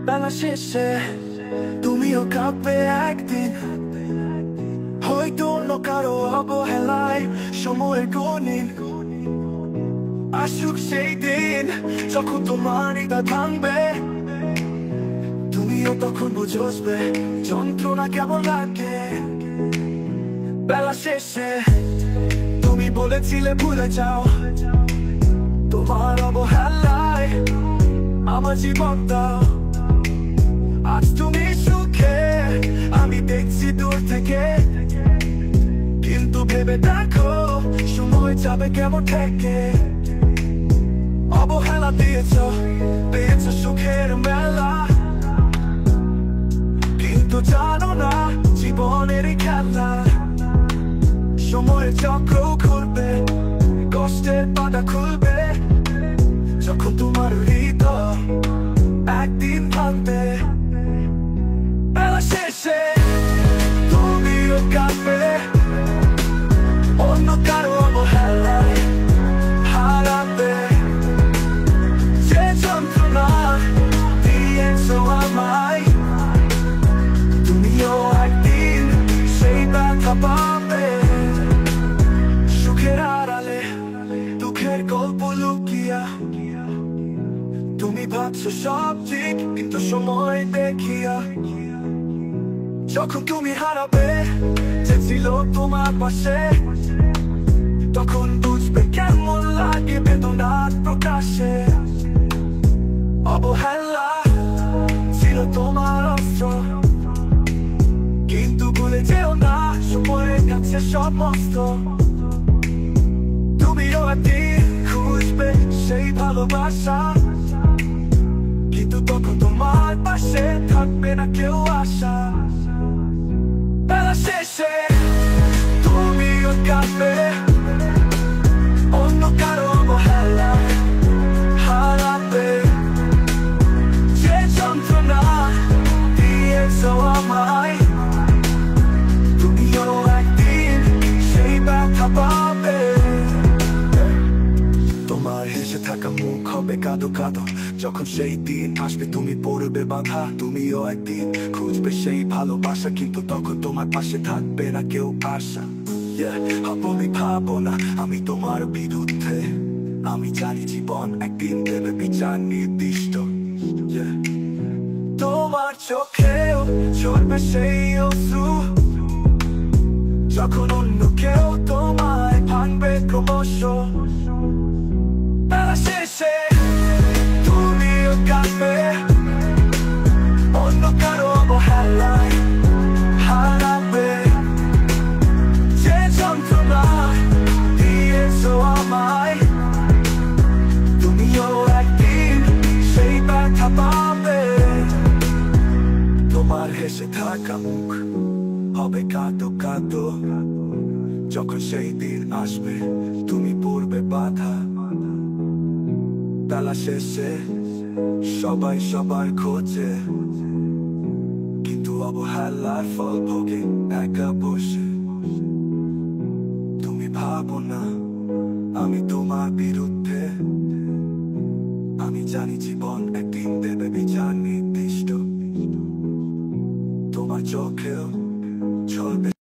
বেলা শেষে তুমিও কাঁপবে একদিন, হয়তো অন্য কারো অবহেলায় সময়ের গণিন। আসুক সেই দিন যখন তোমার হৃদয় ভাঙবে, তুমিও তখন বুঝবে যন্ত্রণা কেমন লাগে। বেলা শেষে তুমি বলেছিলে ভুলে যাও, তোমার অবহেলায় আমার জীবন দাও। আজ তুমি সুখে, আমি দেখছি দূর থেকে, কিন্তু ভেবে দেখো সময় যাবে কেমন থেকে। অবহেলা দিয়েছ, পেয়েছ সুখের মেলা, কিন্তু জানো না জীবনেরই খেলা। সময়ের চক্র ঘুরবে, কষ্টের পাতা খুলবে, যখন তোমার হৃদয় একদিন ভাঙবে। বেলা শেষে তুমিও কাঁদবে, অন্য কারো অবহেলায় হারাবে যে যন্ত্রণা দিয়েছ আমায়। তুমিও একদিন সেই ব্যথা পাবে, সুখের আড়ালে দুঃখের গল্প লুকিয়া। তুমি ভাবছো সব ঠিক, কিন্তু সময় দেখিয়া। যখন তুমি হারাবে যে ছিল তোমার পাশে, তখন বুঝবে কেমন লাগে বেদনার প্রকাশে। অবহেলা ছিল তোমার অস্ত্র, কিন্তু ভুলে যেও না সময়ের কাছে সব মস্ত। তুমিও একদিন খুঁজবে সেই ভালোবাসা, কিন্তু তখন তোমার পাশে থাকবে না কেউ আশা। বেলা শেষে তুমিও কাঁদবে, অন্য কারো অবহেলায় হারাবে যে যন্ত্রণা দিয়েছ আমায়। তুমিও একদিন সেই ব্যথা পাবে, তোমার হেসে থাকা মুখ হবে কাঁদো কাঁদো। যখন সেই দিন আসবে তুমি পড়বে বাধা, তুমিও একদিন খুঁজবে সেই ভালোবাসা, কিন্তু তখন তোমার পাশে থাকবে না কেউ আশা। আমি ভাবো না আমি তোমার বিরুদ্ধে, আমি জানি জীবন একদিন দেবে বিচার নির্দিষ্ট। তোমার চোখেও ঝরবে সেই অশ্রু, যখন অন্য কেউ তোমায় ভাঙবে ক্রমশ। বেলা শেষে তুমিও কাঁদবে, অন্য কারো অবহেলায় হারাবে যে যন্ত্রণা দিয়েছ আমায়। তুমিও একদিন সেই ব্যথা পাবে, তোমার হেসে থাকা মুখ হবে কাঁদো কাঁদো। যখন সেই দিন আসবে তুমি পড়বে বাধা। বেলা শেষে সবাই সবার খোঁজে, কিন্তু অবহেলার ফল ভোগে একা বসে। তুমি ভাবো না আমি তোমার বিরুদ্ধে,